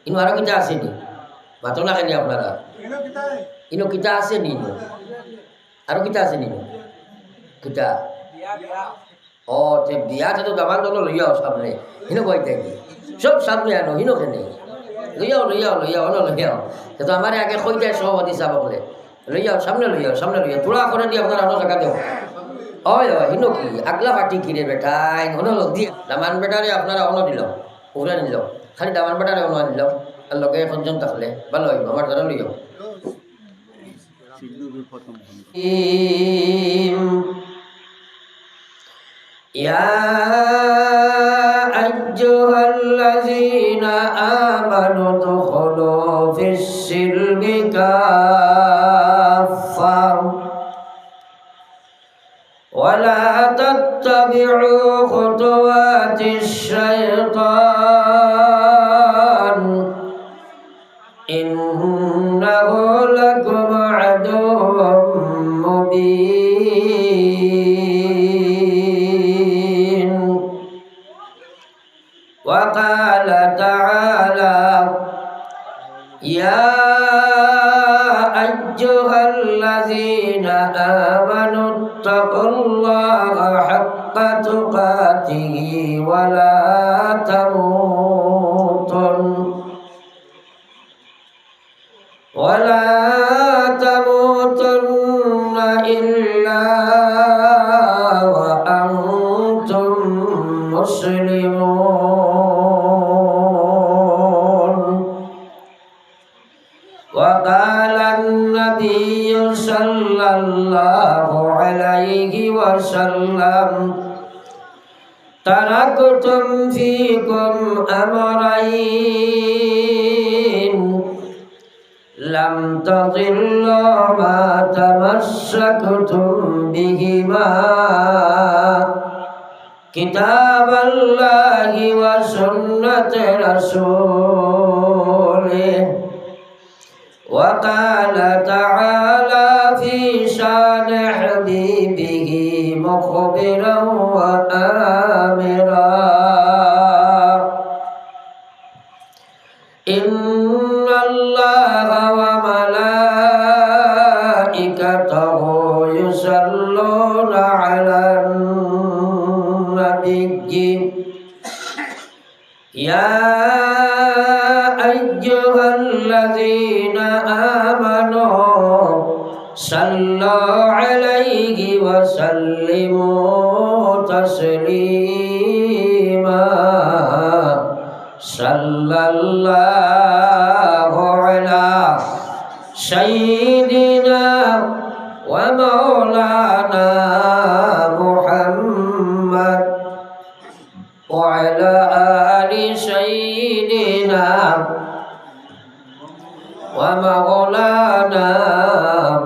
ইনো আরো কিতা আছে নি মাতো না কেন আপনারা ইনো কিতা আছে নি আরো কিতা আছে নি কিতা ও তে বিয়াতে তো দামান দল লইয়াও সামনে হিনো কইতে কি সব সামনে আনো হিনো কেনে লইয়াও অনো লইয়াও তো আমার আগে কই যায় সভাপতি সাহেব বলে লইয়াও সামনে তোরা করে দিয়ে আপনারা অন্য জায়গা দেও হয় হিনো কি আগলা পাটি কিরে বেটাই অনো লোক দিয়ে দামান বেটারে আপনারা অনো দিল উড়ে নিল খালি দামান বেটারে অনো নিল আর লগে একজন থাকলে ভালো হইব আমার ধরে লইয়াও يا أيها الذين آمنوا ادخلوا في السلم كافة ولا تتبعوا خطوات الشيطان إنه لكم عدو مبين وقال تعالى يا أيها الذين آمنوا اتقوا الله حق تقاته ولا تموتن إلا وأنتم مسلمون وقال النبي صلى الله عليه وسلم تركتم فيكم أمرين لم تضلوا ما تمسكتم بهما كتاب الله وسنة رسوله وقال تعالى في شان حبيبه مخبرا وآمرا إن الله وملائكته يصلون على النبي يا أيها الذين آمنوا صلوا عليه وسلموا تسليما صلى الله على سيدنا ومولانا محمد وعلى آل سيدنا ومولانا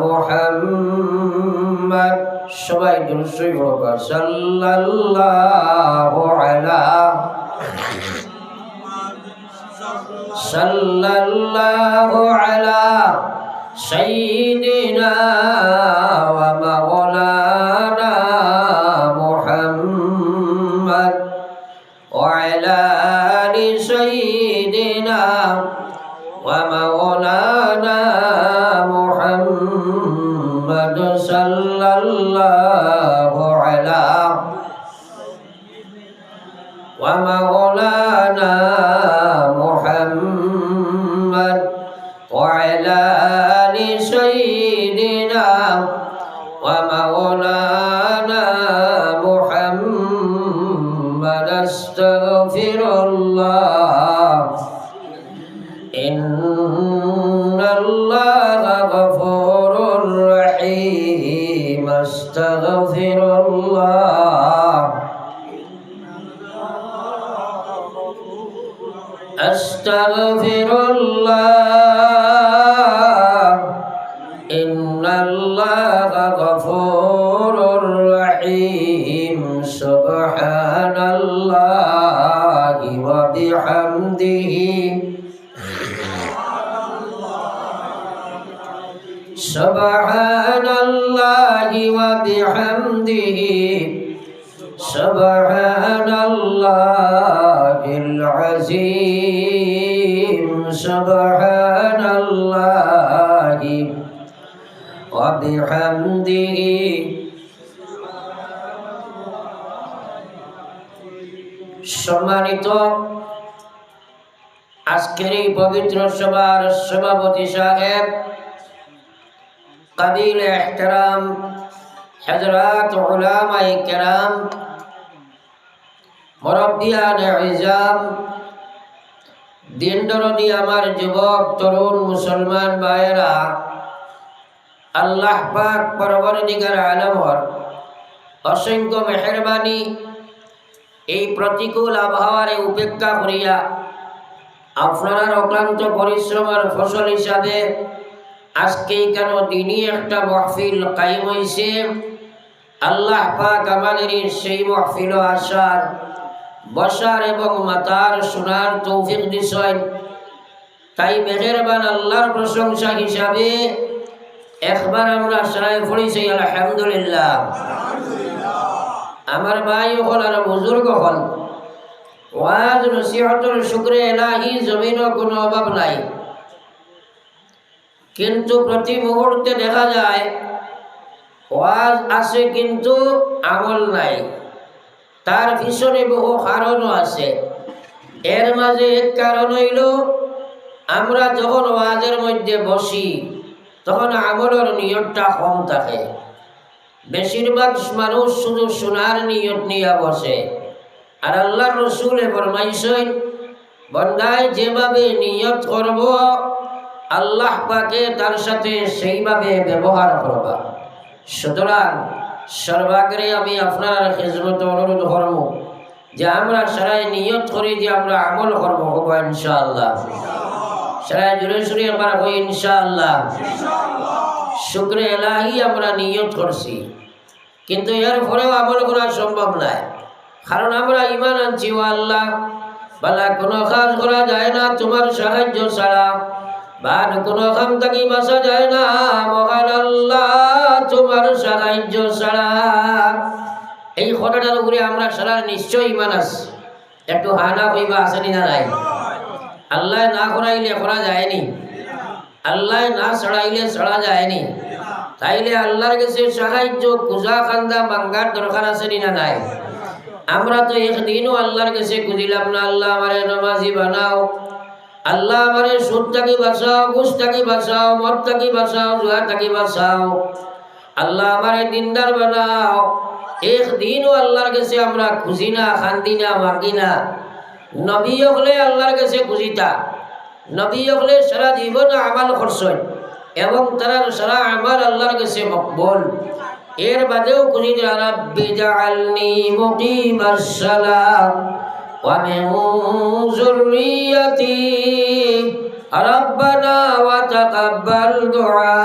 محمد সবাই দুরূদ পড়ো সাল্লাল্লাহু আলা সাল্লাল্লাহু আলা সাইয়্যিদিনা ওয়া মাওলানা মুহাম্মদ ওয়া আলা আলি সাইয়্যিদিনা ওয়া মাওলানা মুহাম্মদ সাল্লাল্লাহু আলা ওয়া মাওলানা محمد وعلى آل سيدنا ومولانا محمد استغفر الله إن الله غفور رحيم استغفر الله أستغفر الله إن الله غفور رحيم سبحان الله وبحمده سبحان الله وبحمده سبحان الله العظيم সুবহানাল্লাহি ওয়া বিহামদিহি সম্মানিত আজকের এই পবিত্র সভার সভাপতি সাহেব, কাবিল ইহতিরাম হযরত উলামায়ে কেরাম, মুরব্বিয়ানে ইজাম, দিন দরদি আমার যুবক তরুণ মুসলমান ভাইয়েরা, আল্লাহ পাক পরবর্তীকার আলমর অসংখ্য মেহেরবানি এই প্রতিকূল আবহাওয়ারে উপেক্ষা করিয়া আপনার অক্লান্ত পরিশ্রমের ফসল হিসাবে আজকে কেন দিনই একটা মাহফিল কায়েম হয়েছে। আল্লাহ পাক আমাদের সেই মাহফিল আসার বসার এবং মাতার শোনার তৌফিক দিছেন। তাই মেহেরবান আল্লাহর প্রশংসা হিসাবে একবার আমরা সারাই পড়েছি আলহামদুলিল্লাহ। আমার ভাই হল আর বুজুর্গ হল, ওয়াজ নসিহতের শুকরে এলাহি জমিনও কোনো অভাব নাই, কিন্তু প্রতি মুহূর্তে দেখা যায় ওয়াজ আছে কিন্তু আমল নাই। তার পিছনে বহু কারণও আছে। এর মাঝে এক কারণ হইল আমরা যখন ওয়াজের মধ্যে বসি তখন আমলের নিয়তটা কম থাকে। বেশিরভাগ মানুষ শুধু শোনার নিয়ত নিয়ে বসে। আর আল্লাহর রাসূলে ফরমাইছেন, বান্দায় যেভাবে নিয়ত করব আল্লাহ পাকে তার সাথে সেইভাবে ব্যবহার করবা। সুতরাং সর্বাগ্রে আমি আপনার খিদমত অনুরোধ করব যে আমরা সারাই নিয়ত করি যে আমরা আমল করব ইনশাআল্লাহ। সারাই জুড়ে সুরে একবার হই ইনশাআল্লাহ। শুকরে এলাহি আমরা নিয়ত করছি, কিন্তু এর পরেও আমল করা সম্ভব নয়। কারণ আমরা ঈমান আনছি ও আল্লাহ বালা কোনো কাজ করা যায় না তোমার সাহায্য ছাড়া, বা কোনো কাম থেকে বাঁচা যায় না মহান আল্লাহ তোমার সাহায্য ছাড়া। এই কথাটার উপরে আমরা সারা নিশ্চয় ঈমান আছে। একটু হানা কইবা আসেনি না নাই? আল্লাহ না করাইলে করা যায়নি, আল্লাহ না ছড়াইলে ছড়া যায়নি। তাইলে আল্লাহর কাছে সাহায্য পূজা খান্দা মাঙ্গার দরকার আসেনি না নাই? আমরা তো একদিনও আল্লাহর কাছে খুঁজিলাম না আল্লাহ আমারে নামাজি বানাও, আল্লাহ আমারে সুদ থেকে বাঁচাও, ঘুষ থেকে বাঁচাও, মদ থেকে বাঁচাও, জুয়া থেকে বাঁচাও, আল্লাহ আমারে দিনদার বানাও। একদিনও আল্লাহর কাছে আমরা খুঁজি না, খান্দি না, মাগি না। নবী হলে আল্লাহর কাছে খুঁজিতা, নবী হলে সারা জীবন আমাল করছেন এবং তারা সারা আমাল আল্লাহর কাছে মকবুল। এর বাদেও খুঁজিতে রাব্বি জাআলনি মুকিমাস সালাহ ওয়া মিন যুররিয়াতি রাব্বানা ওয়া তাকাব্বাল দুআ।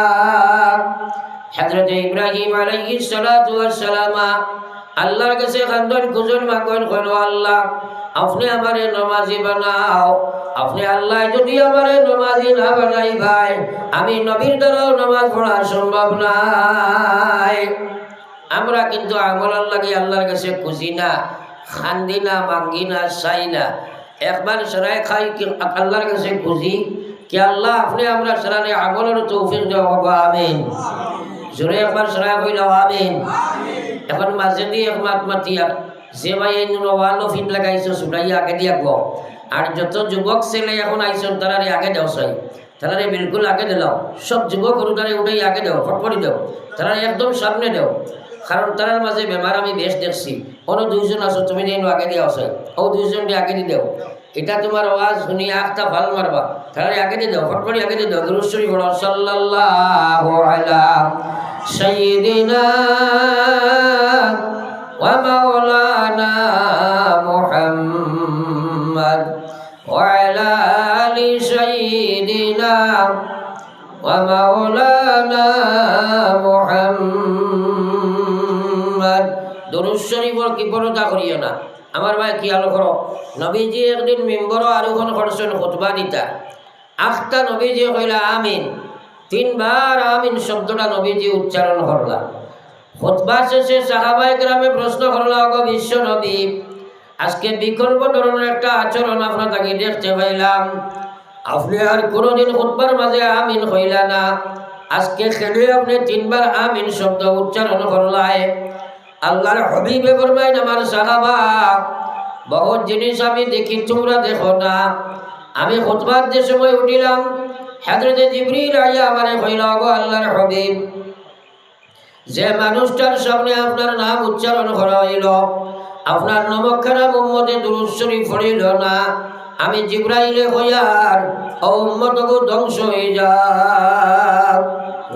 হযরত ইব্রাহিম আলাইহিস সালাতু ওয়াস সালাম আল্লাহর কাছে খান্দন খুঁজন মাগন কইলো, আল্লাহ আপনি আমারে নামাজি বানাও। আপনি আল্লাহ যদি আমারে নামাজি না বানাই ভাই, আমি নবীর দ্বারাও নামাজ পড়া সম্ভব নাই। আমরা কিন্তু আমল লাগে আল্লাহর কাছে খুঁজি না, খান্দি না, মাঙ্গি না, চাই না। একবার সরাই খাই আল্লাহর কাছে খুঁজি কি আল্লাহ আপনি আমরা সরারে আমলের তৌফিক দেওয়া। আমিন। জোরে একবার সরাই কইল আমিন। এখন মাঝে দিয়ে এক মাত মাতিয়া যে ভাই এই ওয়ালো ফিট লাগাইছো ছুটাইয়া আগে দিয়া গো। আর যত যুবক ছেলে এখন আইসন তারারে আগে দেও চাই, তারারে বিলকুল আগে দিলাও। সব যুবক তারে উঠাই আগে দেও, ফটফটি দেও, তারা একদম সামনে দেও। কারণ তারার মাঝে বেমার আমি বেশ দেখছি। কোনো দুইজন আছো তুমি যেন আগে দিয়া চাই, ও দুইজনকে আগে দি দেও। এটা তোমার আওয়াজ শুনি আখটা ভাল মারবা, তারারে আগে দি দেও, ফটফটি আগে দি দেও। দুরূদ শরীফ পড়ো সাল্লাল্লাহু আলা সাইয়্যিদিনা ওয়া মাওলানা মুহাম্মদ ওয়া আলা আলি সাইয়্যিদিনা ওয়া মাওলানা মুহাম্মদ। দুরূদ শরীফের কি পড়তা করিও না আমার ভাই, খেয়াল করো। নবীজি একদিন মেম্বর আরোহণ করছেন খুতবা দিতা। আখটা নবীজি কইলা আমিন, তিনবার আমিন শব্দটা নবীজি উচ্চারণ করলা। খুতবা শেষে সাহাবায়ে কেরামে প্রশ্ন করলা, ওগো বিশ্ব নবী, আজকে বিকল্প ধরনের একটা আচরণ আপনার তাকে দেখতে পাইলাম। আপনি আর কোনোদিন খুতবার মাঝে আমিন হইলা না, আজকে খেলে আপনি 3 বার আমিন শব্দ উচ্চারণ করলাই। আল্লাহর হাবিবে ফরমাইন, আমার সাহাবা, বহুত জিনিস আমি দেখি তোমরা দেখো না। আমি খুতবার যে সময় উঠিলাম, হযরত জিবরিল আইয়া আমারে কইল, গো আল্লাহর হাবিব, যে মানুষটার সামনে আপনার নাম উচ্চারণ করা হইল, আপনার নমকখানা উম্মতে দুরূদ শরীফ পড়িল না, আমি জিবরাইলে কইয়ার ও উম্মতকে ধ্বংস হয়ে যাক।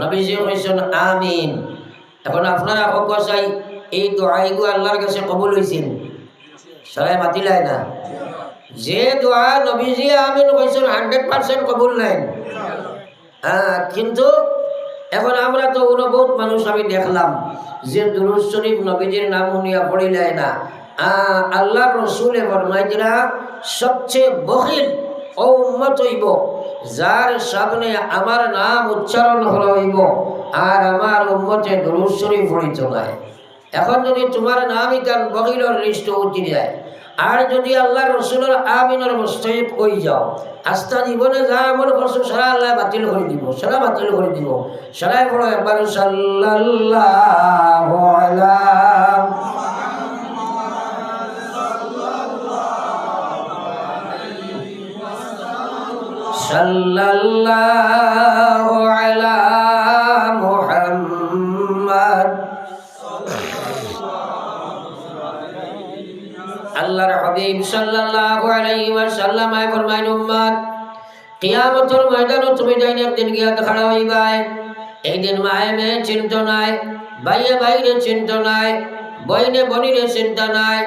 নবীজি কইছেন আমিন। এখন আপনারা কো চাই এই দোয়াইগু আল্লাহর কাছে কবুল হইছেন? সবাই মাতিলাই না। যে দোয়া নবীজি আমিন কইছেন 100% কবুল নাই। কিন্তু এখন আমরা তো বহুত মানুষ আমি দেখলাম যে দুরূদ শরীফ নবীজির নাম উনিয়া পড়িলাই না। আল্লাহর রাসূলে ফরমাইছিলা, সবচেয়ে বখিল ও উম্মত হইব যার সামনে আমার নাম উচ্চারণ করা হইব আর আমার উম্মতে দুরূদ শরীফ পড়িত না। এখন যদি তোমার নামই কান বখিলর লিস্ট উঠি যায়, আর যদি আল্লাহর রাসূলের আমিনের মুস্তাহিক হই যাও, আস্থা জীবনে যা আমল করছো সারা আল্লাহ বাতিল করে দিব, সারা বাতিল করে দিব। সারাই পড়ো একবার সাল্লাল্লাহু আলা সাল্লাল্লাহু আলা মুহাম্মদ। আল্লাহর হাবিব সাল্লাল্লাহু আলাইহি ওয়াসাল্লাম ফরমাইন, উম্মত, কিয়ামতের ময়দানে তুমি যাইন একদিন গিয়া খাড়া হইবাই। এই দিন মায়ে মেয়ে চিন্তা নাই, ভাইয়ে ভাইরে চিন্তা নাই, বইনে বনিরে চিন্তা নাই।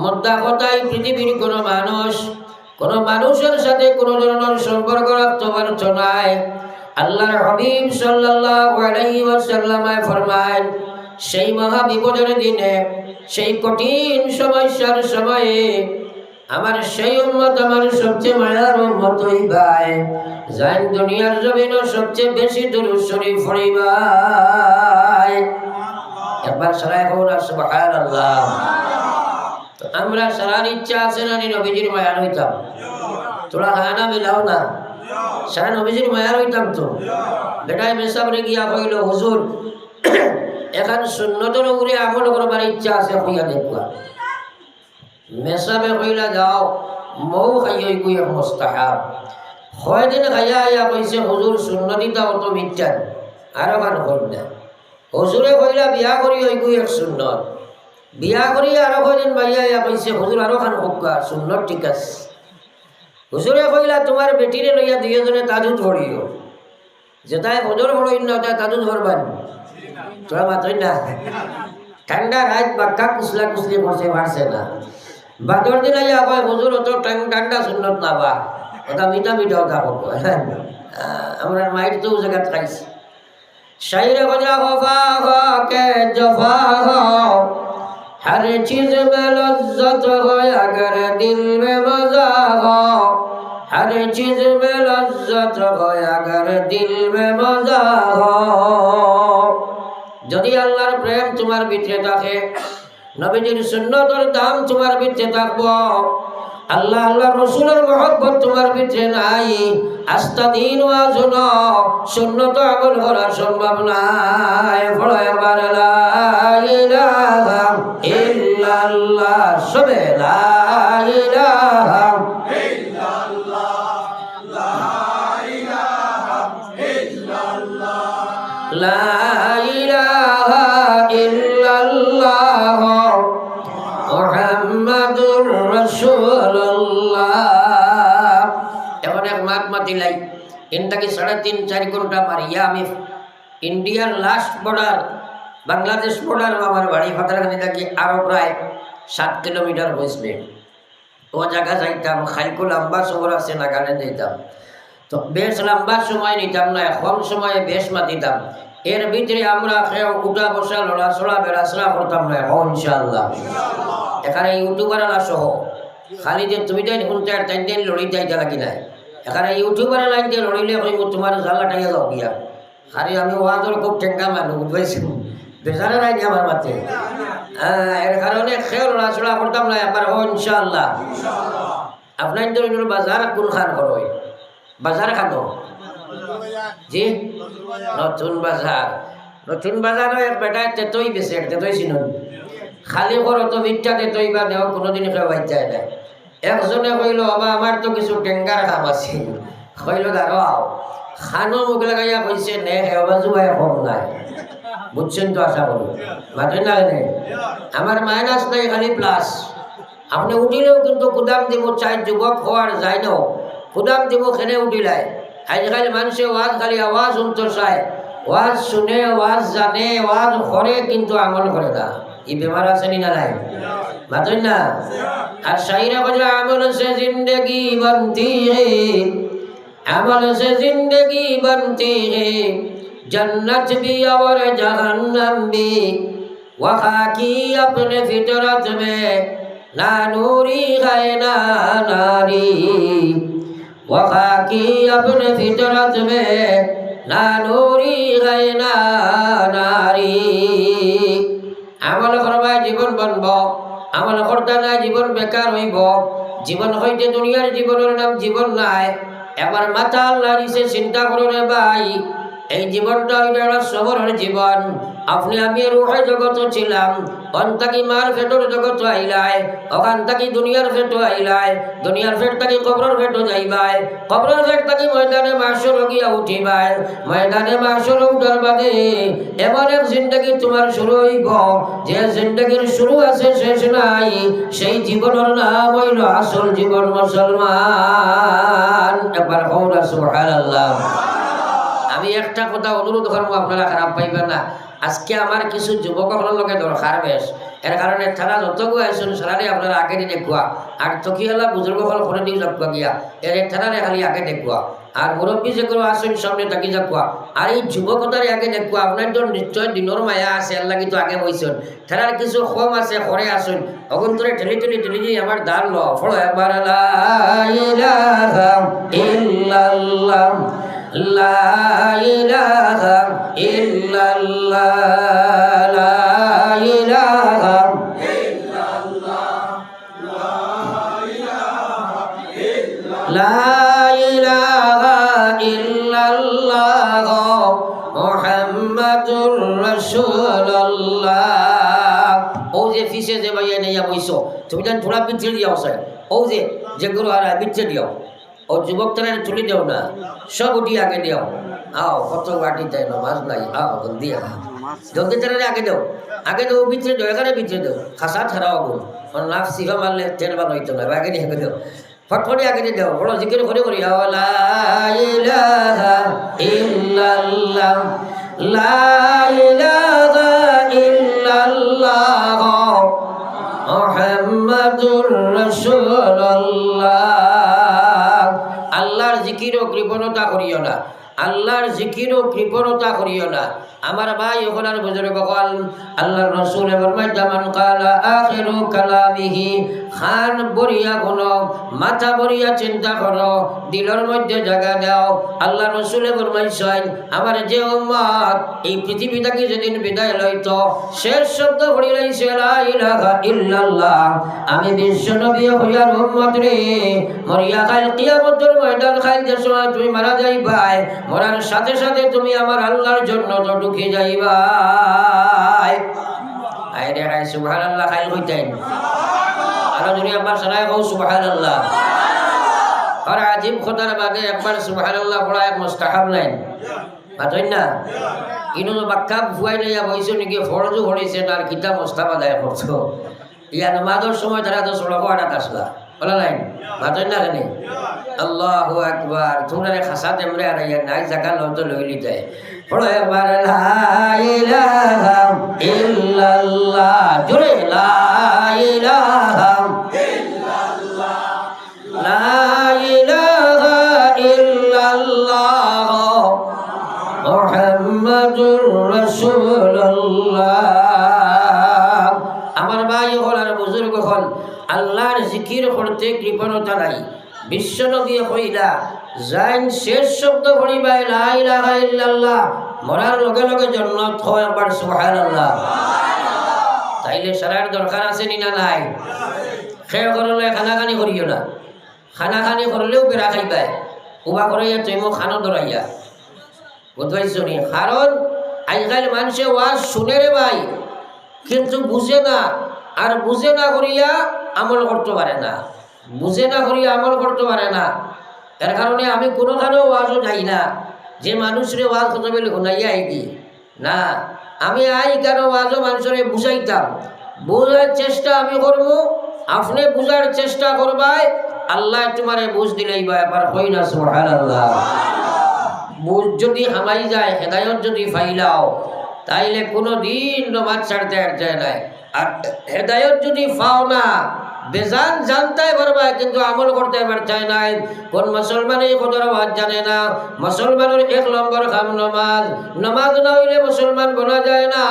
মুদ্রা কথাই পৃথিবীর কোনো মানুষের সাথে কোনো ধরনের সম্পর্ক রাখতে পারছ নাই। আল্লাহর হাবিব সাল্লাল্লাহু আলাইহি ওয়াসাল্লাম ফরমাইন, সেই মহা বিপদের দিনে, সেই কঠিন সমস্যার সময়ে আমার সেই উম্মত আমার সবচেয়ে মায়ার উম্মত হইবাই, যান দুনিয়ার জমিনে সবচেয়ে বেশি দুরূদ শরীফ পড়িবাই। একবার সারা এখন সুবহানাল্লাহ। আমরা সারার ইচ্ছা আছে না নবীজির মায়ার হইতাম? তোরা খানা মিলাও না, সারা নবীজির মায়ার হইতাম তো। বেটায় মেসাবরে গিয়া কইল, হুজুর এখন সুন্নতের উপরে আমল করবার ইচ্ছা আছে, কইয়া দেখবা। মেসাবে কইলা, যাও মৌ খাইয়া কই মুস্তাহাব। কয়দিন খাইয়া আইয়া কইছে, হুজুর সুন্নতিটা অত মিথ্যান, আরো গান কই না। হুজুরে কইলা, বিয়া করি ওই কই এক সুন্নত। বিয়া করি আরো কয়দিন বাইয়া আইয়া কইছে, হুজুর আরো খান হোকা সুন্নত ঠিক আছে। হুজুরে কইলা, তোমার বেটিরে লইয়া দুইজনে তাজুদ ধরিও, যেটাই হুজুর হড়ই না ওটা তাজুদ ধরবান। তোরা মাত্রই না, ঠান্ডা রাত বাক্কা কুসলা কুসলি করছে, পারছে না। বাদর দিন আইয়া কয়, হুজুর অত ঠান্ডা সুন্নত না, বা ওটা মিঠা মিঠা ওটা করবো। আমরা মাইট তো জায়গাত খাইছি। শাইরে গজা গফা কে জফা हर चीज में लज्जत हो अगर दिल में मजा हो, हर चीज में लज्जत हो अगर दिल में मजा हो। যদি আল্লাহর প্রেম তোমার ভিতরে থাকে, নবীজির সুন্নতের দাম তোমার ভিতরে থাকবো, আল্লাহ আল্লাহর রাসূলের মহব্বত তোমার ভিতরে নাই, আস্থা দিন ওয়াজুন সুন্নত আমল করা সম্ভব নাই। বলো একবার লা ইলাহা ইল্লাল্লাহ, সবে লা ইলাহা ইল্লাল্লাহ, লা ইলাহা ইল্লাল্লাহ, লা ইলাহা ইল্লাল্লাহ মুহাম্মাদুর রাসূলুল্লাহ। এখন এক মাত মাতিলাই ইনটাকে 3.5-4 ঘন্টা মারিয়া আমি ইন্ডিয়ার লাস্ট বর্ডার বাংলাদেশ বর্ডার আমার বাড়ি ফাতারখানি থেকে আরো প্রায় 7 কিলোমিটার বসবে। ও জায়গা যাইতাম, খাইকো লম্বা শহর আছে নাগাল্যান্ড যাইতাম, তো বেশ লম্বা সময় নিতাম না, কম সময়ে বেশ মাতিতাম। এর ভিতরে আমরা উঠা বসা লড়াচড়া বেড়াচড়া করতাম না, ইনশাআল্লাহ। এখানে ইউটিউবাররা সহ খালি যে তুমি তাই দেখুন 4-3 দিন লড়ি যাইতে লাগি নাই। এখানে ইউটিউবারের লাইন দিয়ে লড়িলে কইব তোমার জ্বালাটাইয়া যাও গিয়া। খালি আমি ওয়াজের খুব ঠেঙ্গা মানুষ, বুঝবাইছি, বেচারা নাই আমার মাতে। এর কারণে খেয়ে লড়াচড়া করতাম না, একবার ইনশাআল্লাহ। আপনার বাজার কোন খান করো বাজার খানো জি নতুন বাজার নতুন বাজারও এক বেটায় তেতই বেছে তেতই চিনুন খালি করো তো মিথ্যা তেতই বা দেও কোনোদিন খাওয়াই যায় না একজনে কইল বাবা আমার তো কিছু টেঙ্গার কাম আছে কইল দাঁড়াও খানো মুখ লাগাইয়া কইছে নে হেবা জুয়াই কম নাই বুঝছেন তো আশা করি মাঠে না আমার মাইনাস নাই খালি প্লাস আপনি উঠিলেও কিন্তু কুদাম দিব চাই যুবক হওয়ার যায় না কুদাম দিব খেলে উঠিলায় আজকাল মানুষে ওয়াজ খালি আওয়াজ শুনতে চায় ওয়াজ শুনে ওয়াজ জানে ওয়াজ করে কিন্তু আমল করে না এই বেমার আছে নি না নাই মাথেন না আর শাইরা বলে আমল সে জিন্দগি बनती है अमल से जिंदगी बनती है जन्नत भी और जहन्नम भी वखा की अपने फितरत में ना नूरी है ना नारी वखा की अपने फितरत में ना नूरी है ना नारी আমল করবায় জীবন বনব আমল করতে না জীবন বেকার হইব জীবন হইতে দুনিয়ার জীবনের নাম জীবন নাই একবার মাথা আল্লাহ দিছে চিন্তা করো রে ভাই এই জীবনটা হইল একটা শহরের জীবন আপনি আমি রুহে জগৎ ছিলাম অন্তাকি মার ফেটোর জগৎ আইলাই ওখান থাকি দুনিয়ার ফেটো আইলাই দুনিয়ার ফেট থাকি কবরের ফেটো যাইবাই কবরের ফেট থাকি ময়দানে মাসর গিয়া উঠিবাই ময়দানে মাসর উঠার বাদে এমন এক জিন্দগি তোমার শুরু হইব যে জিন্দগির শুরু আছে শেষ নাই সেই জীবনের নাম হইল আসল জীবন মুসলমান একবার কওনা সুবহানাল্লাহ আমি একটা কথা অনুরোধ করবো আপনারা খারাপ পাইবেন না আজকে আমার কিছু যুবকসকলের লগে দরকার বেশ এর কারণে তারা যতগু আইসুন সারারে আপনারা আগে দিয়ে দেখুয়া আর তকিয়ালা বুজুর্গসকল করে দিয়ে যাবা গিয়া এর তারারে খালি আগে দেখুয়া আর মুরব্বী যেগুলো আসুন সামনে তাকি যাকুয়া আর এই যুবকতারে আগে দেখুয়া আপনার তো নিশ্চয় দিনের মায়া আছে আল্লাহ কিন্তু আগে বইছেন তারার কিছু কম আছে করে আসুন অগন্তরে ঠেলি ঠেলি ঠেলি দিয়ে আমার দান ল ফলো একবার লা ইলাহা ইল্লাল্লাহ লা ইলাহা ইল্লাল্লাহ লা ইলাহা লা ইলাহা ইল্লাল্লাহ মুহাম্মাদুর রাসূলুল্লাহ ও যে ফিসে যে ভাইয়া নেয়া বইছো তুমি জান থোড়া পিছে দিও স্যার ও যে গুরু আর পিছে দিও ও যুবক তারা চলে দেও না সব উঠি আগে দেও আও কত বাটি তাই নামাজ নাই আও জলদি জলদি তারা আগে দেও ভিতরে দেও এখানে ভিতরে দেও খাসা ছাড়াও গুণ নাক সিফা মারলে তেল বান হইতো না আগে দিয়ে দেও ফটফটি আগে দেও বড় জিকির করে করি লা ইলাহা ইল্লাল্লাহ লা ইলাহা ইল্লাল্লাহ মুহাম্মাদুর রাসূলুল্লাহ আল্লাহর জিকিরও কৃপণতা করিও না আল্লাহর জিকিরও কৃপণতা করিও না আমার ভাই ওখানে বুজুর্গ বল আল্লাহর রাসূল ফরমায় মান কালা আখিরু কালামিহি খান বরিয়া কোন মাথা বরিয়া চিন্তা করো দিলের মধ্যে জায়গা দাও আল্লাহর রাসূল ফরমাইছেন আমার যে উম্মত এই পৃথিবী থেকে যেদিন বিদায় লইতো শেষ শব্দ বলিলাইছে লা ইলাহা ইল্লাল্লাহ আমি বিশ্ব নবী হইয়ার উম্মত রে মরিয়া কাল কিয়ামতের ময়দান খাইল যে সময় তুমি মারা যাইবাই মরার সাথে সাথে তুমি আমার আল্লাহর জন্য তো ঢুকে যাইবাই আইরে হাই সুবহানাল্লাহ খাইল কইতেন আর যদি একবার সারায় কও সুবহানাল্লাহ আর আজীব খোদার বাদে একবার সুবহানাল্লাহ পড়া এক মুস্তাহাব নাই বুঝছেন না ইনো বাক্কা ফুয়াই লইয়া বইছো নাকি ফরজু হইছে তার কিতাব মুস্তাহাব আদায় করছো ইয়া নামাজের সময় তারা তো সড়ক আটা আসলা বলা নাই বুঝছেন না কেন আল্লাহু আকবার তোমরা খাসা দেমরে আর ইয়া নাই জায়গা লতো লইলি যায় পড়ো একবার লা ইলাহা ইল্লাল্লাহ জোরে লা ইলাহা ইল্লাল্লাহ লা ইলাহা ইল্লাল্লাহ মুহাম্মাদুর রাসূলুল্লাহ আমার ভাই হল আর বুজুর্গ হল আল্লাহর জিকির করতে কৃপণতা নাই বিশ্ব নবী কইলা জাইন শেষ শব্দ পড়িবাই লা ইলাহা ইল্লাল্লাহ মরার লগে লগে জান্নাত হয় একবার সুবহানাল্লাহ তাইলে সারার দরকার আছে নি না নাই খেয়ে করলে খানাখানি করিও না খানাখানি করলেও বেড়া খাইবাই উবা করাইয়া তুই মোক খানো ধরাইয়া বুঝতে নি। কারণ আজকাল মানুষে ওয়াজ শুনে রে ভাই, কিন্তু বুঝে না, আর বুঝে না করিয়া আমল করতে পারে না, বুঝে না করিয়া আমল করতে পারে না। এর কারণে আমি কোনোখানেও ওয়াজও যাই না যে মানুষরে ওয়াজ কথা বলে শোনাইয়া আইকি না। আমি আই কেন ওয়াজও মানুষরে বুঝাইতাম, বোঝার চেষ্টা আমি করব, আপনি বুঝার চেষ্টা করবাই, আল্লাহ তোমারে বুঝ দিলেই বা এবার হই না সুবহানাল্লাহ। বুঝ যদি হামাই যায়, হেদায়ত যদি ফাইলাও, তাইলে কোনো দিন নমাজ ছাড়তে যায় নাই। আর হেদায়ত যদি পাও না, বেজান জানতে পারবা কিন্তু আমল করতে পারছাই নাই। কোন মুসলমানই কদর ওয়াজ জানে না। মুসলমানের 1 নম্বর কাম নমাজ, নমাজ না হইলে মুসলমান বলা যায় না।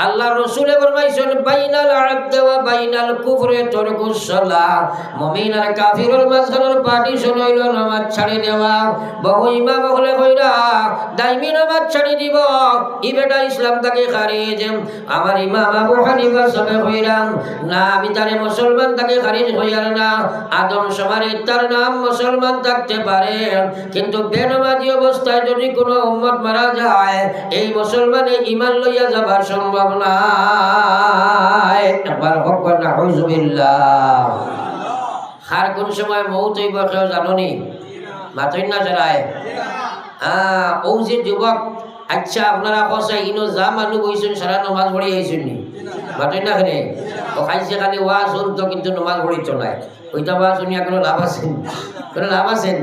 আল্লাহ রসুলে ফরমাইছেন বাইনাল আবদ ওয়া বাইনাল কুফরি তারকুস সালাহ, মুমিন আর কাফিরের মাঝখানের পার্টিশন হইল নামাজ ছাড়ি দেওয়া। বহু ইমাম হলে কইরা দাইমি নামাজ ছাড়ি দিব, ই বেটা ইসলাম থেকে খারিজ। আমার ইমাম আবু হানিফা সবে কইরাম না, আমি তারে মুসলমান তাকে খারিজ হইয়ার না। আদম সমারে তার নাম মুসলমান থাকতে পারে, কিন্তু বেনামাজি অবস্থায় যদি কোনো উম্মত মারা যায়, এই মুসলমানে ঈমান লইয়া যাবার সম্ভব নাই। একবার হোক না নাউযুবিল্লাহ। আর কোন সময় মৌত হইব কেউ জাননি? মাতই না জরায়। ও যে যুবক, আচ্ছা আপনারা কষা ইনো যা মানুষ বইছেন সারা নমাজ পড়ি আইছেন নি? মাতই না খেলে ও খাইছে খালি ওয়া শুনতো কিন্তু নমাজ পড়িত নাই। ওইটা ওয়া শুনিয়া কোনো লাভ আছেন? কোনো লাভ আছেন?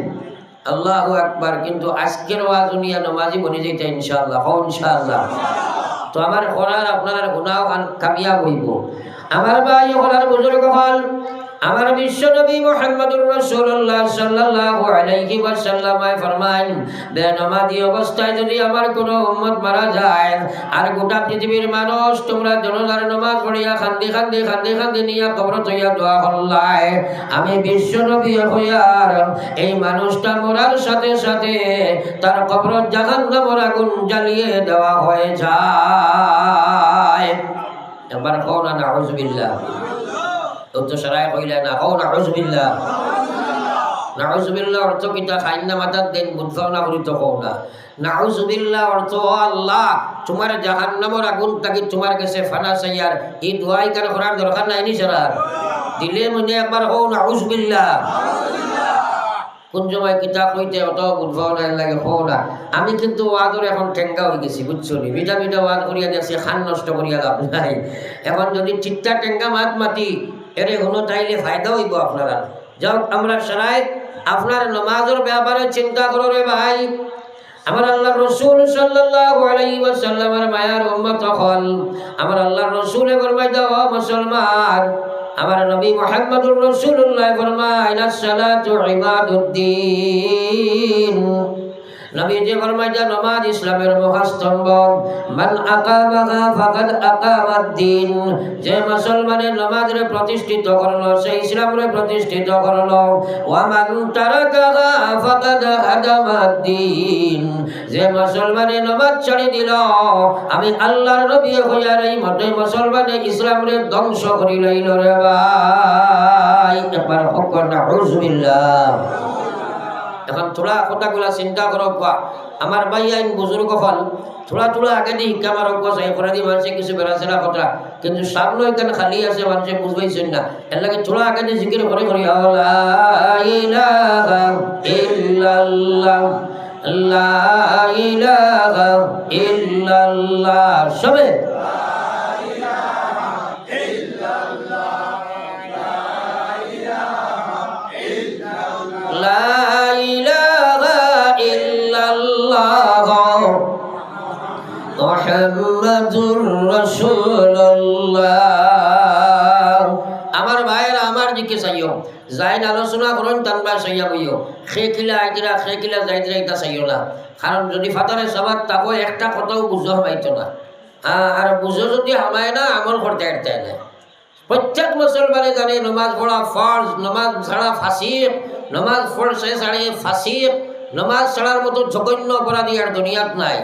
আল্লাহু আকবার। কিন্তু আজকের ওয়া শুনিয়া নমাজি বনি যেতে ইনশাআল্লাহ, হও ইনশাআল্লাহ। তো আমার করার আপনারা গুনাহ কামিয়াব হইব। আমার ভাই ওনার বুজুর্গ হল, আমার বিশ্ব নবী মুহাম্মদুর রাসূলুল্লাহ সাল্লাল্লাহু আলাইহি ওয়াসাল্লাম ফরমান, বেনামাজি অবস্থায় যদি আমার কোনো উম্মত মারা যায়, আর গোটা পৃথিবীর মানুষ তোমরা জনতার নামাজ পড়িয়া খান্দি খান্দি খান্দি খান্দি নিয়া কবর তৈয়া দোয়া করলাই, আমি বিশ্ব নবী হইয়ার এই মানুষটা মরার সাথে সাথে তার কবর জাহান্নামের আগুন জ্বালিয়ে দেওয়া হয়ে যায়। একবার কও না নাউযুবিল্লাহ। তো সারায় কইলা না, কও নাউযুবিল্লাহ। নাউযুবিল্লাহ অর্থ কিটা খাইন না মাথার দেন বুঝাও না বলি তো কও না। নাউযুবিল্লাহ অর্থ আল্লাহ তোমার জাহান্নামের আগুন থাকি তোমার কাছে ফানা চাইয়ার, এই দোয়াই কার করার দরকার নাই নি সারার দিলে মনে একবার কও নাউযুবিল্লাহ। কোন সময় কিতা কইতে অত বুঝবাও না লাগে কও না। আমি কিন্তু ওয়াজর এখন ঠেঙ্গা হয়ে গেছি, বুঝছো নি? মিঠা মিঠা ওয়াজ করিয়া দেখছি, খান নষ্ট করিয়া লাভ নাই। এখন যদি ঠিকঠা ঠেঙ্গা মাত মাতি এরে হলো তাইলে ফায়দা হইব আপনারা। যাও আমরা সারাই আপনার নামাজের ব্যাপারে চিন্তা করো রে ভাই। আমার আল্লাহর রাসূল সাল্লাল্লাহু আলাইহি ওয়াসাল্লামের মায়ার উম্মত হল, আমার আল্লাহর রাসূল ফরমায় দাও মুসলমান, আমার নবী মুহাম্মদুর রাসূলুল্লাহ ফরমায় আস-সালাতু ইমাদুদ্দিন। নবী যে ফরমায় যে নামাজ ইসলামের মহাস্তম্ভ, মান আকামাহা ফাকাদ আকামাদ-দ্বীন। যে মুসলমানের নামাজরে প্রতিষ্ঠিত করলো সে ইসলামরে প্রতিষ্ঠিত করলো। ওয়া মান তারাকাহা ফাকাদ হাদামাদ-দ্বীন। যে মুসলমানের নামাজ ছাড়ি দিল, আমি আল্লাহর নবী হইয়ার এই মতে মুসলমানের ইসলামরে ধ্বংস করি লইল রে ভাই। একবার হোক না নাউযুবিল্লাহ। এখন থোড়া কথাগুলা চিন্তা করক, আমার ভাই আইন বুজুর্গ হল, থোড়া থোড়া আগে দিয়ে শিক্ষা মারক চাই করে দিয়ে মানুষে কিছু বেড়াচেরা কথা, কিন্তু সামনে এখানে খালি আছে মানুষে বুঝবাইছেন না। এর লাগে থোড়া আগে দিয়ে জিকির করে করি লা ইলাহা ইল্লাল্লাহ লা ইলাহা ইল্লাল্লাহ সবে মুহাম্মাদুর রাসূলুল্লাহ। আমার ভাইয়েরা আমার দিকে চাইও, যাই আলোচনা করেন তানবা চাইয়া বইও, খেকিলা আইতরা খেকিলা যাইতরা এটা চাইও না। কারণ যদি ফাতারে সবার তাকো একটা কথাও বুঝো হইতো না। আর বুঝো যদি হামায় না আমল করতে আটতে না। প্রত্যেক মুসলমানে জানে নমাজ পড়া ফরজ, নমাজ ছাড়া ফাসিক, নমাজ পড়ছে ছাড়ে ফাসিক, নমাজ ছাড়ার মতো জঘন্য অপরাধী আর দুনিয়াত নাই।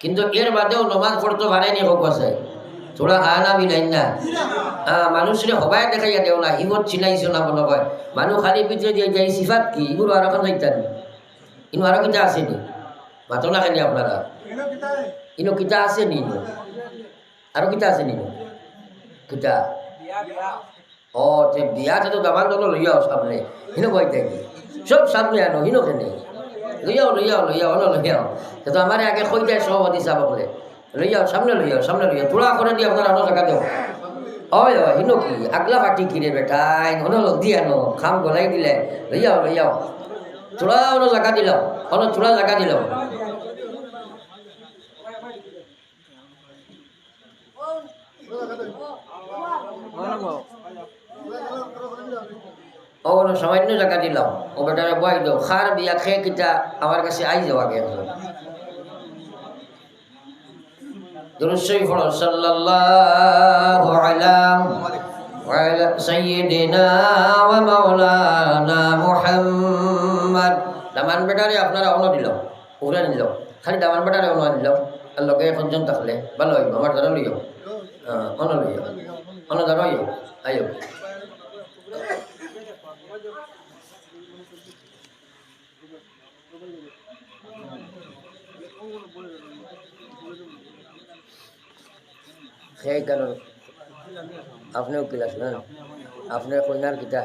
কিন্তু এর বাদেও নমাজ পড়তে পারেনি হোক আছে থোড়া হানা মিলাই না। মানুষরে সবাই দেখাইয়া দেও না, হিমত চিনাইছো না মনে হয়। মানুষ খালি পিছিয়ে দিয়ে যাই সিফাত কি এগুলো আর এখন যাইতাম ইনো আরো কিতা আসেনি মাত্র না খালি আপনারা ইনো কিতা আসেনি ইনো আরো কিতা আসেনি ইনো কিতা ও তে বিয়াতে তো দামান দল লইয়াও সামনে হিনো বইতে সব সামনে আনো হিনো কেনে লইয়াও অন লইয়াও তো আমার আগে কই যায় সভাপতি সাহেব বলে লইয়াও সামনে লইয়াও তোলা করে দিয়ে আপনারা আনো জায়গা দেও ওই হিনো কি আগলা পাটি কিরে বেটাই হনো লগ দিয়ে আনো খাম গলাই দিলে লইয়াও চূড়া অন্য জায়গা দিলাম চূড়া জায়গা দিলাম ও সামান্য জায়গা দিলাম ও বেটারে বয় দাও খার বিয়া খেয়ে কিটা আমার কাছে আই যাওয়া গে দুরুশ্বই পড়ো সাল্লাল্লাহু আলা সাইয়্যিদিনা ওয়া মাওলানা মুহাম্মদ দামান বেটারে আপনারা অন্য দিল ওরা নিল খালি দামান বেটারে অন্য নিল আর লগে একজন থাকলে ভালো হইব আমার দ্বারা লইও অন্য দ্বারা আইও সেই কারণ আপনিও ক্লাস না আপনার কন্যার কিতা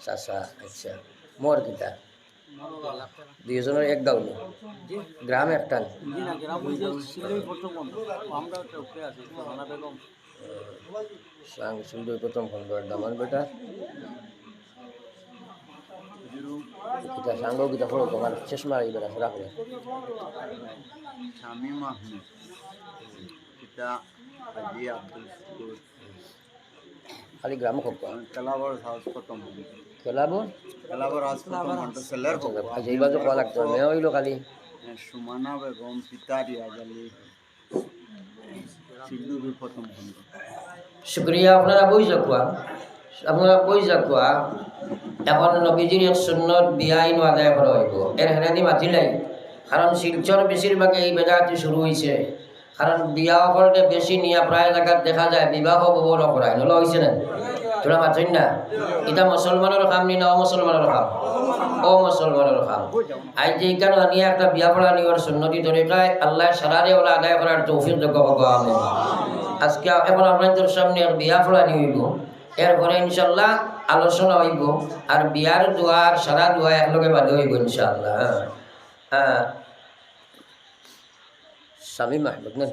চাচা আচ্ছা মোর কিতা দুইজনের এক গাউনি গ্রাম একটা প্রথম খন্ড দামান বেটা কিতা সাঙ্গ কিতা ফলো তোমার চশমা এইবার আছে রাখলে শামীম আহমেদ কিতা হাজি আব্দুল শুকুর খালি গ্রাম খোপ কেলাবর হাউস প্রথম খেলাবো হাউস প্রথম ঘন্টা সেলার আচ্ছা এইবার তো কল লাগতো মেয়ে হইলো খালি সুমানা বেগম পিতারিয়া গালি সিদ্ধুর প্রথম ঘন্টা শুক্রিয়া আপনারা বই যাকুয়া এখন নবীজির এক সুন্নত বিয়াইন আদায় করা হইব এর হেরাদি মাতিলাই কারণ শিলচর বেশিরভাগে এই বেজাতি শুরু হয়েছে কারণ বিয়া করতে বেশি নিয়ে প্রায় জায়গায় দেখা যায় বিবাহ ববল করায় নলো হয়েছে না তোরা মাতেন না এটা মুসলমানের কাম নি না অমুসলমানের কাম অমুসলমানের কাম আজ যে কারণে নিয়ে একটা বিয়া পড়া নিয়ে সুন্নতি তরিকায় আল্লাহ সারারে ওলা আদায় করার তৌফিক যোগ্য হবো আমি আজকে এখন আপনাদের সামনে বিয়া পড়া নিয়ে হইব এরপরে ইনশাল্লাহ আলোচনা হইব আর বিয়ার দোয়ার সারা দোয়া একলগে বাদে হইব ইনশাল্লাহ হ্যাঁ শামীম আহমেদ না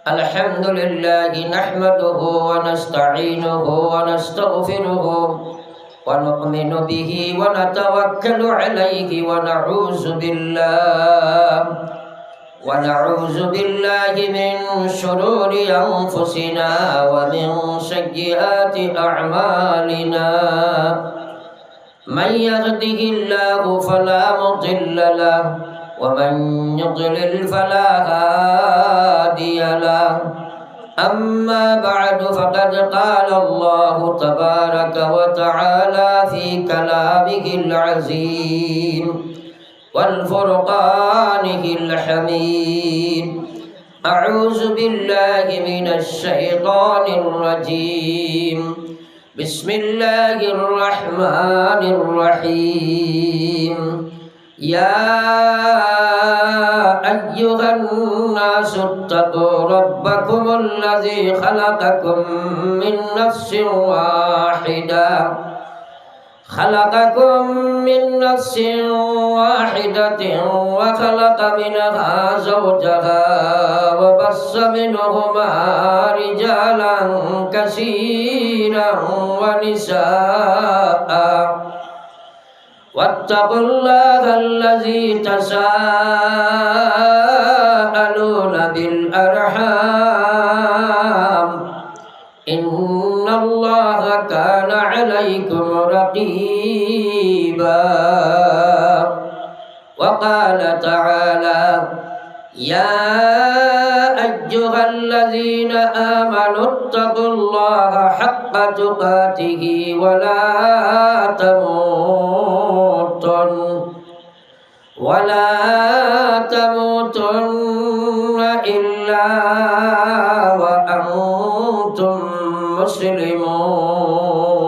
আলহামদুলিল্লাহ নাহমাদুহু ওয়া নাস্তাঈনুহু ওয়া নাস্তাগফিরুহু ওয়া নু'মিনু বিহি ওয়া নাতাওয়াক্কালু আলাইহি ওয়া نعوذ بالله من شرور أنفسنا ومن سيئات أعمالنا من يهده الله فلا مضل له ومن يضلل فلا هادي له أما بعد فقد قال الله تبارك وتعالى في كلامه العظيم والفرقانه الحميد أعوذ بالله من الشيطان الرجيم بسم الله الرحمن الرحيم يا أيها الناس اتقوا ربكم الذي خلقكم من نفس واحدة وخلق منها زوجها وبث منهما رجالا كثيرا ونساء واتقوا الله الذي تساءلون بالأرحام إن الله كان عليكم رقيبا وقال تعالى يا أيها الذين آمنوا اتقوا الله حق تقاته ولا تموتن إلا وأنتم مسلمون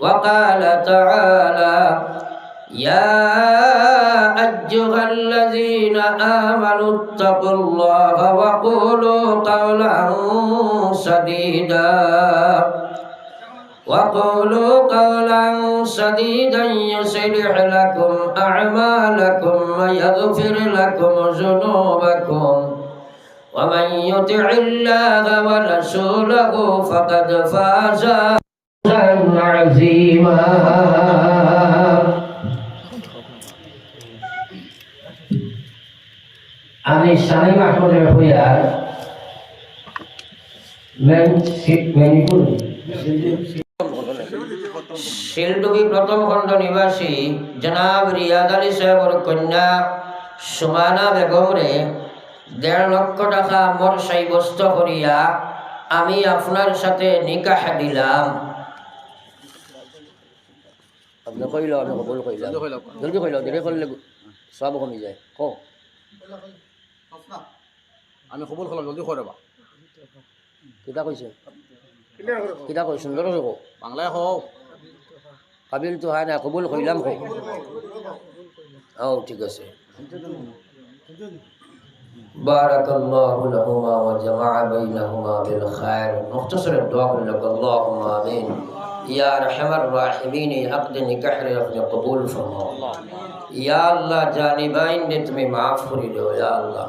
وقال تعالى يا أيها الذين آمنوا اتقوا الله وقولوا قولا سديدا يصلح لكم أعمالكم ويغفر لكم ذنوبكم ومن يطع الله ورسوله فقد فاز فوزا عظيما আমি সানি মাহমুদের হইয়ার শিলডুবি প্রথম খণ্ড নিবাসী জনাব রিয়াদ আলী সাহেবের কন্যা সুমানা বেগমরে 1.5 লক্ষ টাকা মোর সাব্যস্ত করিয়া আমি আপনার সাথে নিকাহ দিলাম। আপনি কইল আমি কবুল কইলাম, জলদি কইল, দেরি করলে সব কমে যায়। আমি কবুল করলাম, জলদি করে বা কিতা কইছে, কিতা কই সুন্দর হইব, বাংলায় হোক কাবিল তো হয় না, কবুল কইলাম হোক। ও ঠিক আছে। بارك الله لهما وجمع بينهما بالخير. مختصر الدعاء لك اللهم آمين يا أرحم الراحمين. عقد نکاح اپنے قبول فرماؤ یا اللہ. جانبین نے تمہیں معاف کری دو یا اللہ.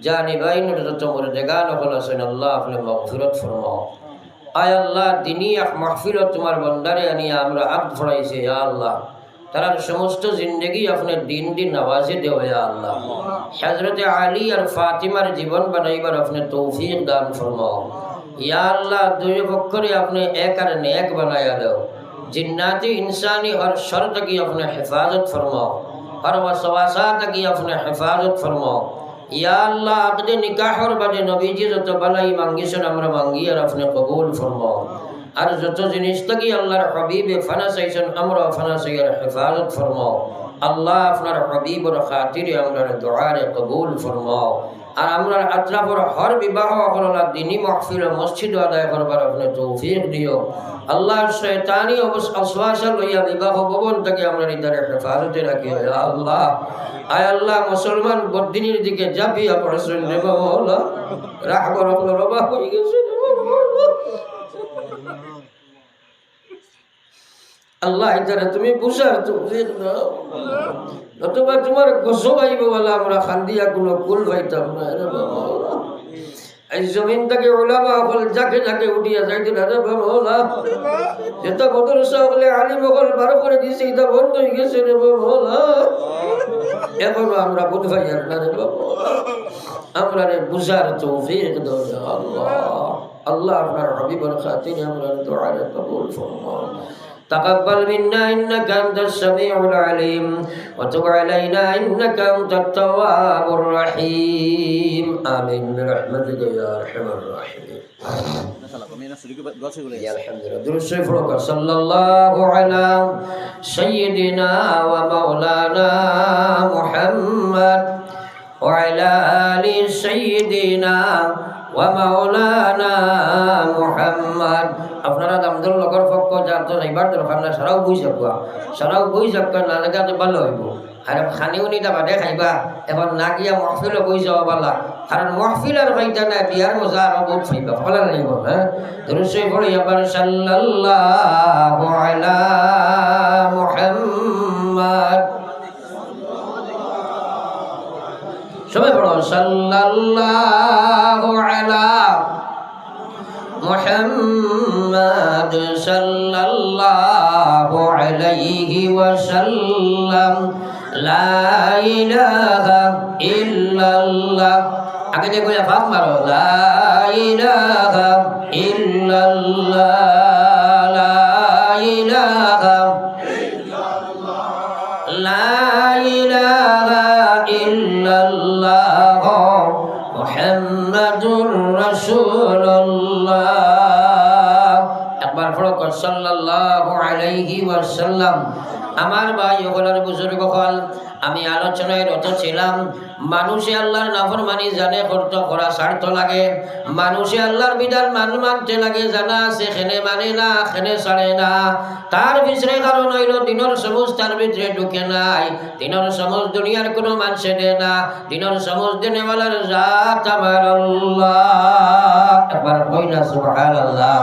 جانبین نے تو مردگان خلاصن اللہ اپنے مغفرت فرماؤ. آیا اللہ دینی اخ محفل تمہار بندر یعنی আমরা عقد ফরাইছে یا اللہ, তার সমস্ত জিন্দগি আপনার দিন দিন নওয়াজে দেও ইয়া আল্লাহ. হযরত আলী আর ফাতিমার জীবন বানাইবার আপনি তৌফিক দান ফরমাও ইয়া আল্লাহ. দুই পক্ষরে আপনি এক আর নেক বানায়া দাও. জিন্নাতি ইনসানি হর শর্ত কি আপনি হেফাজত ফরমাও, হর ওয়াসওয়াসাত কি আপনি হেফাজত ফরমাও ইয়া আল্লাহ. আকদে নিকাহর বাদে নবীজি যত বালাই মাঙ্গিছেন আমরা মাঙ্গি আর আপনি কবুল ফরমাও. আর যত জিনিস থাকি আল্লাহর হাবিবে ফানা চাইছেন আমরা ফানা চাইয়ার হেফাজত ফরমাও আল্লাহ. আপনার হাবিবর খাতিরে আমরা দোয়ারে কবুল ফরমাও. আর আমরা আত্রাফর হর বিবাহ আপনারা দিনী মাহফিল মসজিদ আদায় করবার আপনি তৌফিক দিও আল্লাহ. শয়তানি অবসওয়াসা লইয়া বিবাহ ভবন থেকে আমরা ইদারে হেফাজতে রাখি ইয়া আল্লাহ. আয় আল্লাহ মুসলমান বদিনীর দিকে জাপিয়া পড়ছেন রে মাওলা, রাহবর আপনার রবা হয়ে গেছে আল্লাহ. ইদারে তুমি বুঝার তৌফিক দাও, নতুবা তোমার গোসো আইব বলা আমরা খান্দিয়া কোনো কুল পাইতাম না রে মাওলা. এই জমিন থেকে উলামা হল যাকে যাকে উঠিয়া যাইতে না রে মাওলা. যেটা মাদ্রাসা হলে আলিম হল বার করে দিছে এটা বন্ধ হয়ে গেছে রে মাওলা. এখনো আমরা বুঝাই আর না রে মাওলা. আমরা রে বুঝার তৌফিক দাও ইয়া আল্লাহ. আল্লাহ আপনার হাবিবের খাতিরে আমরা দোয়া কবুল ফরমাও. تقبل منا إنك أنت السميع العليم وتب علينا إنك أنت التواب الرحيم آمين برحمتك يا أرحم الراحمين. يا الحمد لله. درود شريف صلى الله على سيدنا ومولانا محمد وعلى آل سيدنا ومولانا محمد. আপনারা দামদল লগর পক্ষ যার তো যাইবার দরকার না, সারাও বই যাবা, সারাও বই যাবা না জায়গাতে ভালো হইব. আর খানিও নিতে বাদে খাইবা, এখন না গিয়া মহফিলে বই যাওয়া পালা, কারণ মহফিল আর খাইতা না বিয়ার মজা আরো বহুত খাইবা ফলা লাগিব. হ্যাঁ দুরূদ শরীফ পড়ি আবার সাল্লাল্লাহু আলা মুহাম্মদ. সবাই পড়ো সাল্লাল্লাহু আলা محمد صلى الله عليه وسلم. لا إله إلا الله. আগে দেখো ফাঁক মারো. লা ইলাহা ইল্লাল্লাহ. লা ইলাহা ইল্লাল্লাহ. লা ইলাহা ইল্লাল্লাহ মুহাম্মাদুর রাসূলুল্লাহ. একবার পড়ো সাল্লাল্লাহু আলাইহি ওয়াসাল্লাম. আমার ভাই হলার বুজুর্গ হল, আমি আলোচনায় রত ছিলাম। মানুষে আল্লাহর নাফরমানি জানে করতে করা স্বার্থ লাগে, মানুষে আল্লাহর বিধান মানতে লাগে, জানা আছে খেনে মানে না, খেনে ছাড়ে না। তার পিছনে কারণ হইল দিনের সমজ তার ভিতরে ঢুকে নাই, দিনের সমজ দুনিয়ার কোনো মানুষে দেয় না, দিনের সমজ দেনেওয়ালার জাত আমার আল্লাহ। একবার কই না সুবহানাল্লাহ।